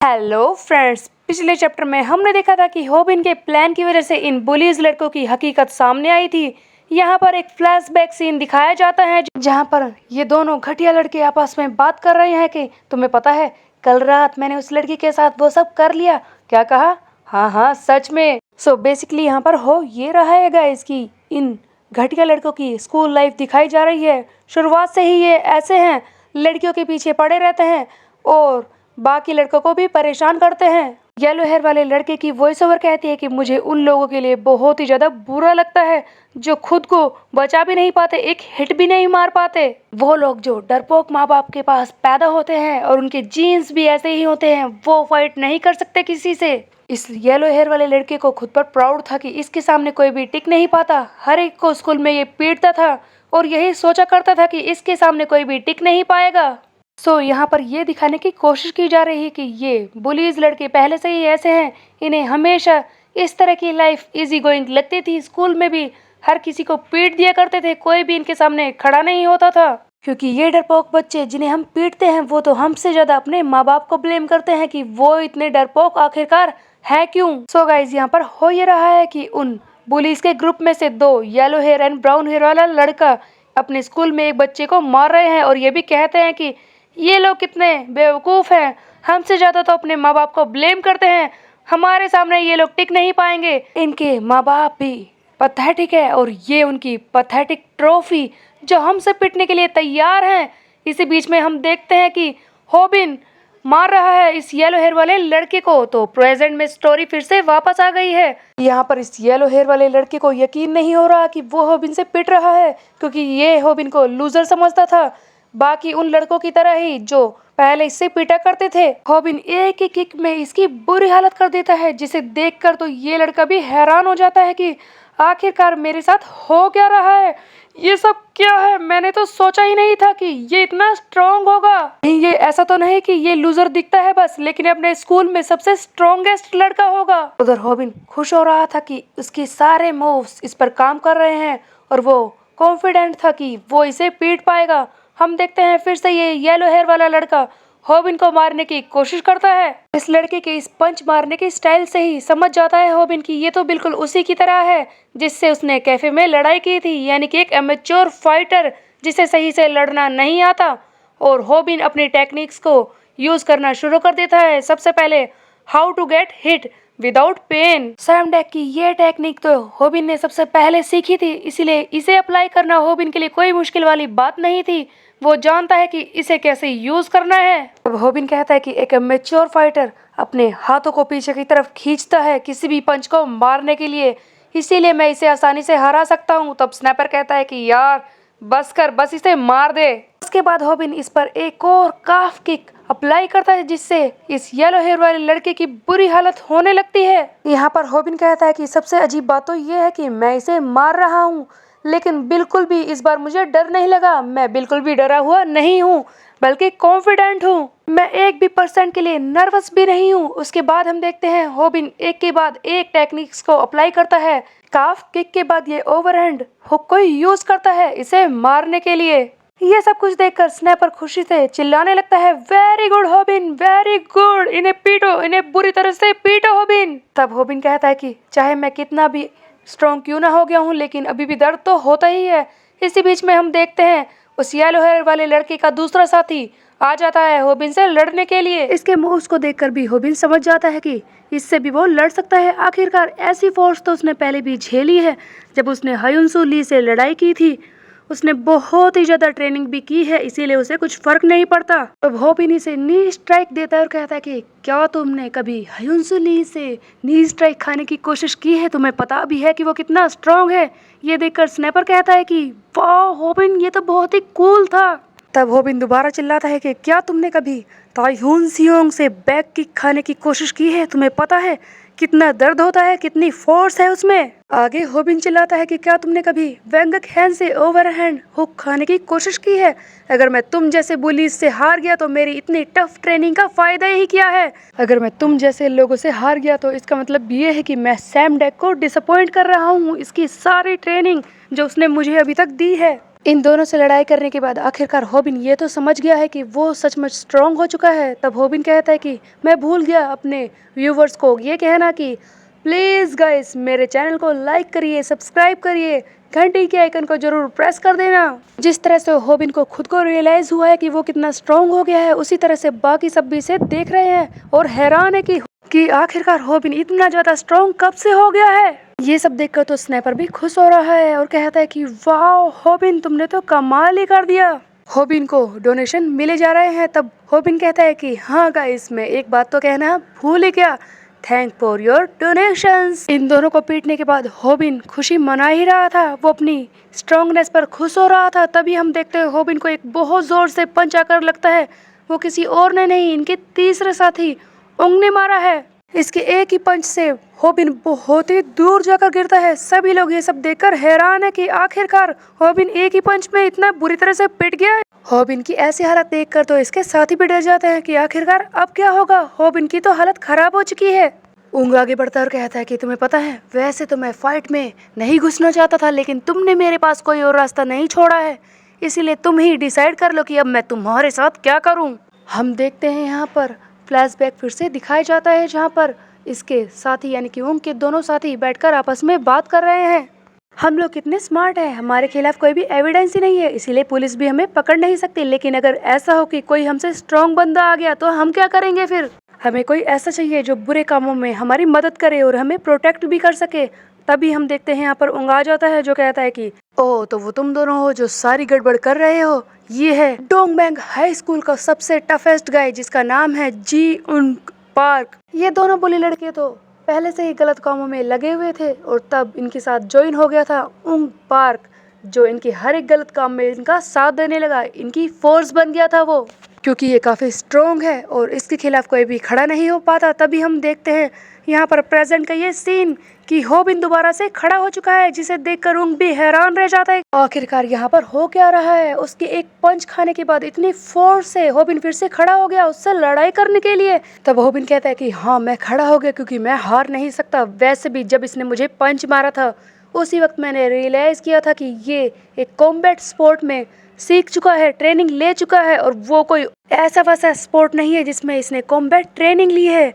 Hello friends, पिछले chapter में हमने देखा था कि होबिन के प्लान की वजह से इन बुलीज लड़कों की हकीकत सामने आई थी। यहाँ पर एक फ्लैशबैक सीन दिखाया जाता है जहाँ पर ये दोनों घटिया लड़के आपस में बात कर रहे हैं कि तुम्हें पता है कल रात मैंने उस लड़की के साथ वो सब कर लिया। क्या कहा? हाँ हाँ, सच में। सो बेसिकली यहाँ पर हो ये रहा है गाइस कि इन घटिया लड़कों की स्कूल लाइफ दिखाई जा रही है। शुरुआत से ही ये ऐसे हैं, लड़कियों के पीछे पड़े रहते हैं और बाकी लड़कों को भी परेशान करते हैं। येलो हेयर वाले लड़के की वॉइस ओवर कहती है कि मुझे उन लोगों के लिए बहुत ही ज़्यादा बुरा लगता है जो खुद को बचा भी नहीं पाते, एक हिट भी नहीं मार पाते। वो लोग जो डरपोक माँ बाप के पास पैदा होते हैं और उनके जीन्स भी ऐसे ही होते हैं, वो फाइट नहीं कर सकते किसी से। इस येलो हेयर वाले लड़के को खुद पर प्राउड था कि इसके सामने कोई भी टिक नहीं पाता। हर एक को स्कूल में ये पीटता था और यही सोचा करता था कि इसके सामने कोई भी टिक नहीं पाएगा। यहाँ पर ये दिखाने की कोशिश की जा रही है कि ये बुलीज लड़के पहले से ही ऐसे हैं, इन्हें हमेशा इस तरह की लाइफ इजी गोइंग लगती थी। स्कूल में भी हर किसी को पीट दिया करते थे, कोई भी इनके सामने खड़ा नहीं होता था। क्योंकि ये डरपोक बच्चे जिन्हें हम पीटते हैं वो तो हमसे ज़्यादा अपने माँ बाप को ब्लेम करते हैं कि वो इतने डरपोक आखिरकार है क्यों। गाइज यहाँ पर हो ये रहा है कि उन बुलीज के ग्रुप में से दो yellow hair and brown hair वाला लड़का अपने स्कूल में एक बच्चे को मार रहे हैं और ये भी कहते हैं कि ये लोग कितने बेवकूफ़ हैं, हमसे ज़्यादा तो अपने माँ बाप को ब्लेम करते हैं, हमारे सामने ये लोग टिक नहीं पाएंगे। इनके माँ बाप भी पैथेटिक है और ये उनकी पैथेटिक ट्रॉफी जो हमसे पिटने के लिए तैयार हैं। इसी बीच में हम देखते हैं कि होबिन मार रहा है इस येलो हेयर वाले लड़के को। तो प्रेजेंट में स्टोरी फिर से वापस आ गई है। यहाँ पर इस येलो हेयर वाले लड़के को यकीन नहीं हो रहा कि वो होबिन से पिट रहा है, क्योंकि ये होबिन को लूजर समझता था, बाकी उन लड़कों की तरह ही जो पहले इससे पीटा करते थे। होबिन एक एक किक में इसकी बुरी हालत कर देता है, जिसे देखकर तो ये लड़का भी हैरान हो जाता है कि आखिरकार मेरे साथ हो क्या रहा है, ये सब क्या है। मैंने तो सोचा ही नहीं था कि ये इतना स्ट्रॉन्ग होगा। ये ऐसा तो नहीं कि ये लूजर दिखता है बस, लेकिन अपने स्कूल में सबसे स्ट्रॉन्गेस्ट लड़का होगा। उधर होबिन खुश हो रहा था कि उसके सारे मूव्स इस पर काम कर रहे हैं और वो कॉन्फिडेंट था कि वो इसे पीट पाएगा। हम देखते हैं फिर से ये येलो हेयर वाला लड़का होबिन को मारने की कोशिश करता है। इस लड़के के इस पंच मारने की स्टाइल से ही समझ जाता है होबिन कि ये तो बिल्कुल उसी की तरह है जिससे उसने कैफे में लड़ाई की थी, यानी कि एक एमेच्योर फाइटर जिसे सही से लड़ना नहीं आता। और होबिन अपनी टेक्निक्स को यूज करना शुरू कर देता है। सबसे पहले how to get hit without pain. सैम डेक की ये टेक्निक तो होबिन ने सबसे पहले सीखी थी, इसीलिए इसे अप्लाई करना होबिन के लिए कोई मुश्किल वाली बात नहीं थी। वो जानता है कि इसे कैसे यूज करना है। अब होबिन कहता है कि एक मैच्योर फाइटर अपने हाथों को पीछे की तरफ खींचता है किसी भी पंच को मारने के लिए, इसीलिए मैं इसे आसानी से हरा सकता हूँ। तब स्नैपर कहता है कि यार बस कर, बस इसे मार दे। उसके बाद होबिन इस पर एक और काफ किक अप्लाई करता है जिससे इस येलो हेयर वाले लड़के की बुरी हालत होने लगती है। यहाँ पर होबिन कहता है कि सबसे अजीब बात तो ये है कि मैं इसे मार रहा हूँ, लेकिन बिल्कुल भी इस बार मुझे डर नहीं लगा। मैं बिल्कुल भी डरा हुआ नहीं हूँ, बल्कि कॉन्फिडेंट हूँ। मैं 1% के लिए नर्वस भी नहीं हूँ। उसके बाद हम देखते हैं होबिन एक के बाद एक टेक्निक्स को अप्लाई करता है। काफ किक के बाद ये ओवरहैंड हुक को यूज करता है इसे मारने के लिए। ये सब कुछ देखकर स्नैपर खुशी से चिल्लाने लगता है, वेरी गुड होबिन, वेरी गुड, इन्हें पीटो, इन्हें बुरी तरह से पीटो होबिन। तब होबिन कहता है कि चाहे मैं कितना भी स्ट्रॉन्ग क्यों ना हो गया हूँ, लेकिन अभी भी दर्द तो होता ही है। इसी बीच में हम देखते हैं उस येलो हेयर वाले लड़के का दूसरा साथी आ जाता है होबिन से लड़ने के लिए। इसके मूव्स को देखकर भी होबिन समझ जाता है कि इससे भी वो लड़ सकता है। आखिरकार ऐसी फोर्स तो उसने पहले भी झेली है। जब उसने हयुनसू ली से लड़ाई की थी उसने बहुत ही ज़्यादा ट्रेनिंग भी की है, इसीलिए उसे कुछ फर्क नहीं पड़ता। अब होबिन इसे नी स्ट्राइक देता है और कहता है कि क्या तुमने कभी हयुनसू ली से नी स्ट्राइक खाने की कोशिश की है? तुम्हें पता भी है कि वो कितना स्ट्रांग है? ये देखकर स्नैपर कहता है कि वाह होबिन, ये तो बहुत ही कूल था। तब होबिन दोबारा चिल्लाता है कि क्या तुमने कभी ताइहून सियोंग से बैक किक खाने की कोशिश की है? तुम्हें पता है कितना दर्द होता है, कितनी फोर्स है उसमें। आगे होबिन चिल्लाता है कि क्या तुमने कभी वेंगक हैंड से ओवरहैंड हुक खाने की कोशिश की है? अगर मैं तुम जैसे बुलीज से हार गया तो मेरी इतनी टफ ट्रेनिंग का फायदा ही क्या है? अगर मैं तुम जैसे लोगों से हार गया तो इसका मतलब ये है कि मैं सैम डेक को डिसअपॉइंट कर रहा हूँ, इसकी सारी ट्रेनिंग जो उसने मुझे अभी तक दी है। इन दोनों से लड़ाई करने के बाद आखिरकार होबिन ये तो समझ गया है कि वो सचमुच स्ट्रांग हो चुका है। तब होबिन कहता है कि मैं भूल गया अपने व्यूवर्स को ये कहना कि प्लीज़ गाइस मेरे चैनल को लाइक करिए, सब्सक्राइब करिए, घंटी के आइकन को जरूर प्रेस कर देना। जिस तरह से होबिन को खुद को रियलाइज़ हुआ है कि वो कितना स्ट्रांग हो गया है, उसी तरह से बाकी सब भी इसे देख रहे हैं और हैरान है कि आखिरकार होबिन इतना ज़्यादा स्ट्रांग कब से हो गया है। ये सब देखकर तो स्नैपर भी खुश हो रहा है और कहता है कि वाह होबिन तुमने तो कमाल ही कर दिया। होबिन को डोनेशन मिले जा रहे हैं। तब होबिन कहता है कि हाँ गाइस मैं एक बात तो कहना भूल ही गया, थैंक फॉर योर डोनेशंस। इन दोनों को पीटने के बाद होबिन खुशी मना ही रहा था, वो अपनी स्ट्रांगनेस पर खुश हो रहा था। तभी हम देखते हैं होबिन को एक बहुत जोर से पंच आकर लगता है। वो किसी और ने नहीं, इनके तीसरे साथी उंग ने मारा है। इसके एक ही पंच से होबिन बहुत ही दूर जाकर गिरता है। सभी लोग ये सब देखकर हैरान है कि आखिरकार होबिन एक ही पंच में इतना बुरी तरह से पिट गया है। होबिन की ऐसी हालत देखकर तो इसके साथी भी डर जाते हैं कि आखिरकार अब क्या होगा, होबिन की तो हालत खराब हो चुकी है। उंग आगे बढ़ता और कहता है कि तुम्हें पता है वैसे तो मैं फाइट में नहीं घुसना चाहता था, लेकिन तुमने मेरे पास कोई और रास्ता नहीं छोड़ा है, इसीलिए तुम ही डिसाइड कर लो कि अब मैं तुम्हारे साथ क्या करूँ। हम देखते हैं यहाँ पर फ्लैशबैक फिर से दिखाया जाता है, जहाँ पर इसके साथी यानी कि उंग के दोनों साथी बैठकर आपस में बात कर रहे हैं। हम लोग कितने स्मार्ट हैं, हमारे खिलाफ कोई भी एविडेंस ही नहीं है, इसीलिए पुलिस भी हमें पकड़ नहीं सकती। लेकिन अगर ऐसा हो कि कोई हमसे स्ट्रांग बंदा आ गया तो हम क्या करेंगे फिर? हमें कोई ऐसा चाहिए जो बुरे कामों में हमारी मदद करे और हमें प्रोटेक्ट भी कर सके। तभी हम देखते हैं यहाँ पर उंग आ जाता है, जो कहता है कि ओ तो वो तुम दोनों हो जो सारी गड़बड़ कर रहे हो। ये है डोंगबैंग हाई स्कूल का सबसे टफेस्ट गाय जिसका नाम है जी उंग पार्क। ये दोनों बुली लड़के तो पहले से ही गलत कामों में लगे हुए थे और तब इनके साथ ज्वाइन हो गया था उंग पार्क, जो इनके हर एक गलत काम में इनका साथ देने लगा, इनकी फोर्स बन गया था वो, क्योंकि ये काफ़ी स्ट्रॉन्ग है और इसके खिलाफ कोई भी खड़ा नहीं हो पाता। तभी हम देखते हैं यहाँ पर प्रेजेंट का ये सीन कि होबिन दोबारा से खड़ा हो चुका है, जिसे देखकर उंग भी हैरान रह जाता है आखिरकार यहाँ पर हो क्या रहा है। उसके एक पंच खाने के बाद इतनी फोर्स से होबिन फिर से खड़ा हो गया उससे लड़ाई करने के लिए। तब होबिन कहता है कि हाँ मैं खड़ा हो गया क्योंकि मैं हार नहीं सकता। वैसे भी जब इसने मुझे पंच मारा था उसी वक्त मैंने रियलाइज किया था कि ये एक कॉम्बैट स्पोर्ट में सीख चुका है, ट्रेनिंग ले चुका है, और वो कोई ऐसा वैसा स्पोर्ट नहीं है जिसमें इसने कॉम्बैट ट्रेनिंग ली है।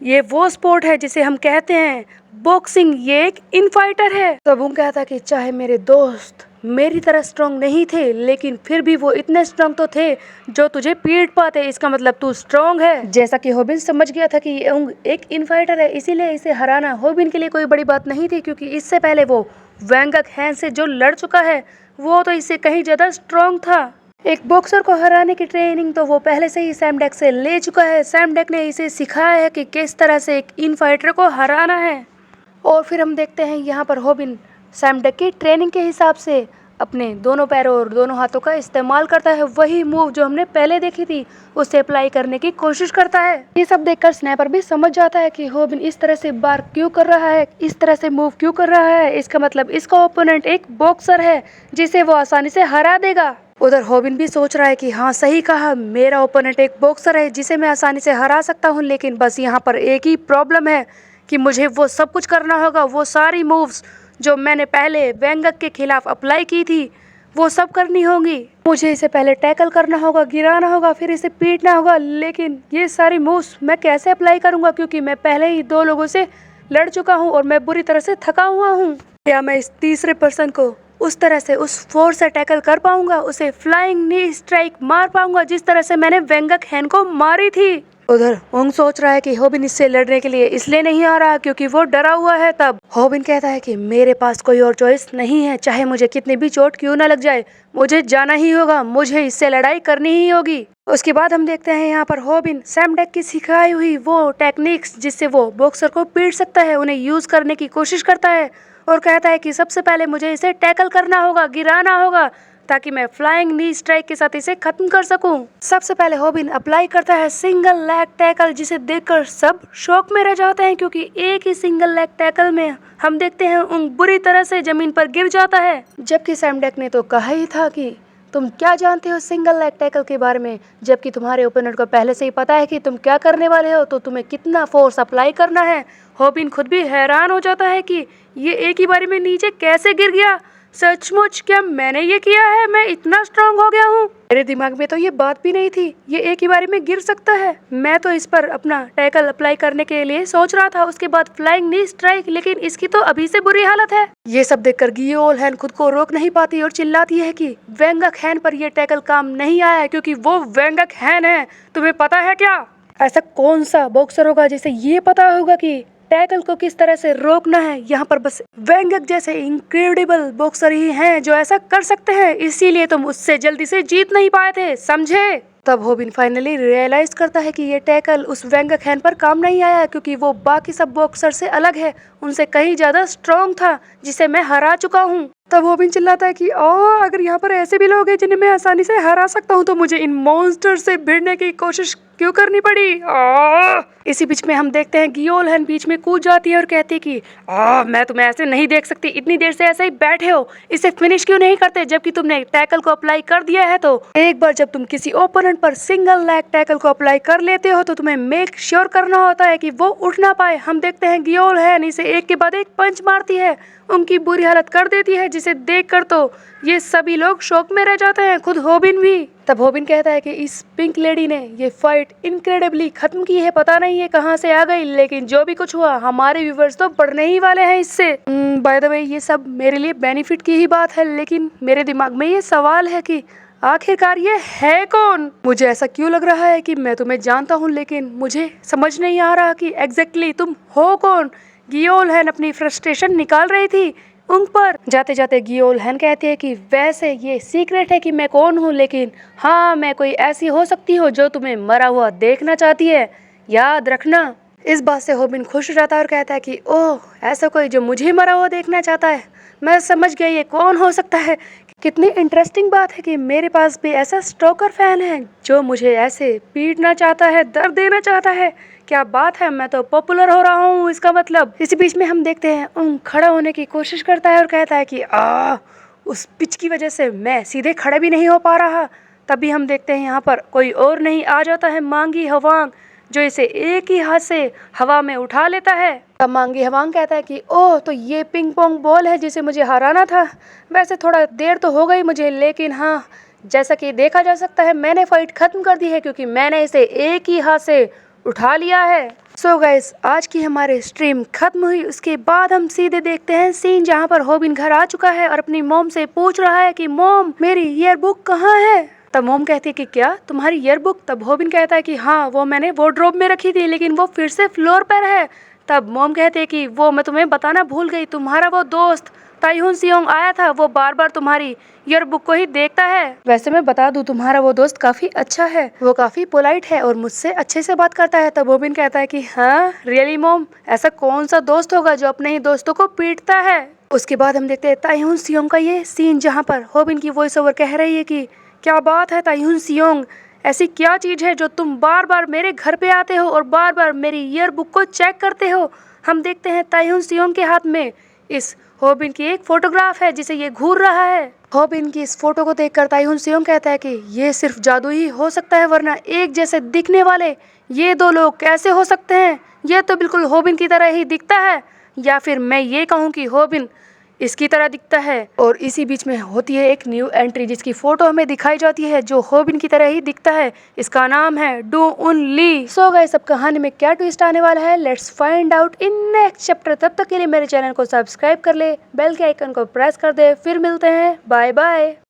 ये वो स्पोर्ट है जिसे हम कहते हैं बॉक्सिंग, ये एक इन फाइटर है। तब वो कहता कि चाहे मेरे दोस्त मेरी तरह स्ट्रांग नहीं थे, लेकिन फिर भी वो इतने स्ट्रांग तो थे जो तुझे पीट पाते, इसका मतलब तू स्ट्रांग है। जैसा कि होबिन समझ गया था कि ये उंग एक इन फाइटर है, इसीलिए इसे हराना होबिन के लिए कोई बड़ी बात नहीं थी, क्योंकि इससे पहले वो वेंगक हैंड से जो लड़ चुका है वो तो इससे कहीं ज्यादा स्ट्रांग था। एक बॉक्सर को हराने की ट्रेनिंग तो वो पहले से ही सैम डेक से ले चुका है। सैम डेक ने इसे सिखाया है कि किस तरह से एक इन फाइटर को हराना है। और फिर हम देखते हैं यहाँ पर होबिन सैम डेक की ट्रेनिंग के हिसाब से अपने दोनों पैरों और दोनों हाथों का इस्तेमाल करता है। वही मूव जो हमने पहले देखी थी उसे अप्लाई करने की कोशिश करता है। ये सब देखकर स्नैपर भी समझ जाता है कि होबिन इस तरह से बार क्यों कर रहा है, इस तरह से मूव क्यों कर रहा है। इसका मतलब इसका ओपोनेंट एक बॉक्सर है जिसे वो आसानी से हरा देगा। उधर होबिन भी सोच रहा है कि हाँ सही कहा, मेरा ओपोनेंट एक बॉक्सर है जिसे मैं आसानी से हरा सकता हूँ, लेकिन बस यहाँ पर एक ही प्रॉब्लम है कि मुझे वो सब कुछ करना होगा, वो सारी मूव्स जो मैंने पहले वेंगक के खिलाफ अप्लाई की थी वो सब करनी होंगी। मुझे इसे पहले टैकल करना होगा, गिराना होगा, फिर इसे पीटना होगा, लेकिन ये सारी मूव्स मैं कैसे अप्लाई करूँगा क्योंकि मैं पहले ही 2 लोगों से लड़ चुका हूँ और मैं बुरी तरह से थका हुआ हूँ। क्या मैं इस तीसरे पर्सन को उस तरह से उस फोर्स से टैकल कर पाऊंगा, उसे फ्लाइंग नी स्ट्राइक मार पाऊंगा जिस तरह से मैंने वेंगक हैन को मारी थी। उधर उंग सोच रहा है कि होबिन इससे लड़ने के लिए इसलिए नहीं आ रहा क्योंकि वो डरा हुआ है। तब होबिन कहता है कि मेरे पास कोई और चॉइस नहीं है, चाहे मुझे कितनी भी चोट क्यों ना लग जाए, मुझे जाना ही होगा, मुझे इससे लड़ाई करनी ही होगी। उसके बाद हम देखते हैं यहाँ पर होबिन सैम डेक की सिखाई हुई वो टेक्निक्स जिससे वो बॉक्सर को पीट सकता है उन्हें यूज करने की कोशिश करता है और कहता है कि सबसे पहले मुझे इसे टैकल करना होगा, गिराना होगा, ताकि मैं फ्लाइंग नी स्ट्राइक के साथ इसे खत्म कर सकूं। सबसे पहले हॉबिन अप्लाई करता है सिंगल लेग टैकल, जिसे देखकर सब शॉक में रह जाते हैं क्योंकि एक ही सिंगल लेग टैकल में हम देखते हैं उंग बुरी तरह से जमीन पर गिर जाता है। जबकि सैम डेक ने तो कहा ही था कि तुम क्या जानते हो सिंगल लेग टैकल के बारे में, जबकि तुम्हारे ओपोनेंट को पहले से ही पता है कि तुम क्या करने वाले हो, तो तुम्हें कितना फोर्स अप्लाई करना है। हॉबिन खुद भी हैरान हो जाता है कि ये एक ही बारी में नीचे कैसे गिर गया। सचमुच क्या मैंने ये किया है? मैं इतना स्ट्रांग हो गया हूँ? मेरे दिमाग में तो ये बात भी नहीं थी ये एक ही बारी में गिर सकता है। मैं तो इस पर अपना टैकल अप्लाई करने के लिए सोच रहा था, उसके बाद फ्लाइंग नी स्ट्राइक, लेकिन इसकी तो अभी से बुरी हालत है। ये सब देखकर गियोल हैन खुद को रोक नहीं पाती और चिल्लाती है कि वेंगक हैन पर यह टैकल काम नहीं आया है क्योंकि वो वेंगक हैन है। तुम्हें पता है क्या? ऐसा कौन सा बॉक्सर होगा जिसे ये पता होगा कि टैकल को किस तरह से रोकना है? यहाँ पर बस वेंगक जैसे इनक्रेडिबल बॉक्सर ही हैं जो ऐसा कर सकते हैं, इसीलिए तुम उससे जल्दी से जीत नहीं पाए थे, समझे? तब हॉबिन फाइनली रियलाइज करता है कि ये टैकल उस वेंगक हैन पर काम नहीं आया क्योंकि वो बाकी सब बॉक्सर से अलग है, उनसे कहीं ज्यादा स्ट्रॉन्ग था जिसे मैं हरा चुका हूँ। तब हॉबिन चिल्लाता है कि अगर यहाँ पर ऐसे भी लोग हैं जिन्हें मैं आसानी से हरा सकता हूँ तो मुझे इन मॉन्स्टर से भिड़ने की कोशिश क्यों करनी पड़ी? इसी बीच में हम देखते हैं गियोल हैन बीच में कूद जाती है और कहती है कि मैं तुम्हें ऐसे नहीं देख सकती, इतनी देर से ऐसे ही बैठे हो, इसे फिनिश क्यों नहीं करते जबकि तुमने टैकल को अप्लाई कर दिया है। तो एक बार जब तुम किसी ओपोनेंट पर सिंगल लेग टैकल को अप्लाई कर लेते हो तो तुम्हें मेक श्योर करना होता है कि वो उठ ना पाए। हम देखते हैं गियोल हैन इसे एक के बाद एक पंच मारती है, उनकी बुरी हालत कर देती है, जिसे देखकर तो ये सभी लोग शॉक में रह जाते हैं, खुद हॉबिन भी। तब हॉबिन कहता है कि इस पिंक लेडी ने ये फाइट इनक्रेडिबली खत्म की है, पता नहीं है कहाँ से आ गई, लेकिन जो भी कुछ हुआ हमारे व्यूवर्स तो पढ़ने ही वाले हैं इससे। बाय द वे ये सब मेरे लिए बेनिफिट की ही बात है, लेकिन मेरे दिमाग में ये सवाल है कि आखिरकार ये है कौन? मुझे ऐसा क्यों लग रहा है कि मैं तुम्हें जानता हूँ, लेकिन मुझे समझ नहीं आ रहा कि एग्जैक्टली तुम हो कौन। गियोल हैन अपनी फ्रस्ट्रेशन निकाल रही थी उन पर। जाते जाते गियोल हैन कहती है कि वैसे ये सीक्रेट है कि मैं कौन हूँ, लेकिन हाँ मैं कोई ऐसी हो सकती हूँ जो तुम्हें मरा हुआ देखना चाहती है, याद रखना। इस बात से हॉबिन खुश रहता है और कहता है कि ओह ऐसा कोई जो मुझे मरा हुआ देखना चाहता है, मैं समझ गया ये कौन हो सकता है। कितनी इंटरेस्टिंग बात है कि मेरे पास भी ऐसा स्टॉकर फैन है जो मुझे ऐसे पीटना चाहता है, दर्द देना चाहता है। क्या बात है, मैं तो पॉपुलर हो रहा हूँ इसका मतलब। इसी बीच में हम देखते हैं खड़ा होने की कोशिश करता है और कहता है कि उस पिच की वजह से मैं सीधे खड़े भी नहीं हो पा रहा। तभी हम देखते हैं यहाँ पर कोई और नहीं आ जाता है मांगी हवांग, जो इसे एक ही हाथ से हवा में उठा लेता है। तब मांगी हवांग कहता है कि ओह तो ये पिंग पोंग बॉल है जिसे मुझे हराना था। वैसे थोड़ा देर तो हो गई मुझे, लेकिन हाँ जैसा कि देखा जा सकता है मैंने फाइट खत्म कर दी है क्योंकि मैंने इसे एक ही हाथ से उठा लिया है। सो गाइस आज की हमारी स्ट्रीम खत्म हुई, उसके बाद हम सीधे देखते हैं सीन जहाँ पर हॉबिन घर आ चुका है और अपनी मॉम से पूछ रहा है कि मॉम मेरी ईयरबुक कहाँ है। तब मॉम कहती है कि क्या तुम्हारी ईयरबुक? तब हॉबिन कहता है कि हाँ वो मैंने वार्डरोब में रखी थी लेकिन वो फिर से फ्लोर पर है। तब मॉम कहती है कि वो मैं तुम्हें बताना भूल गई, तुम्हारा वो दोस्त ताइहुन सियोंग आया था, वो बार बार तुम्हारी ईयरबुक को ही देखता है। वैसे मैं बता दूं तुम्हारा वो दोस्त काफी अच्छा है, वो काफी पोलाइट है और मुझसे अच्छे से बात करता है। तब हॉबिन कहता है कि हाँ रियली मॉम, ऐसा कौन सा दोस्त होगा जो अपने ही दोस्तों को पीटता है। उसके बाद हम देखते हैं ताइहुन सियोंग का ये सीन जहाँ पर हॉबिन की वॉइस ओवर कह रही है कि क्या बात है ताइहुन सियोंग, ऐसी क्या चीज है जो तुम बार बार मेरे घर पे आते हो और बार बार मेरी ईयरबुक को चेक करते हो। हम देखते हैं ताइहुन सियोंग के हाथ में इस हॉबिन की एक फोटोग्राफ है जिसे ये घूर रहा है। हॉबिन की इस फोटो को देखकर ताइहुन सियोंग कहता है कि ये सिर्फ जादू ही हो सकता है, वरना एक जैसे दिखने वाले ये दो लोग कैसे हो सकते हैं? ये तो बिल्कुल हॉबिन की तरह ही दिखता है, या फिर मैं ये कहूँ कि हॉबिन इसकी तरह दिखता है। और इसी बीच में होती है एक न्यू एंट्री जिसकी फोटो हमें दिखाई जाती है जो हॉबिन की तरह ही दिखता है। इसका नाम है डू उन ली। सो गाइस अब कहानी में क्या ट्विस्ट आने वाला है, let's find out in next chapter. तब तक के लिए मेरे चैनल को सब्सक्राइब कर ले, बेल के आइकन को प्रेस कर दे। फिर मिलते हैं, बाय बाय।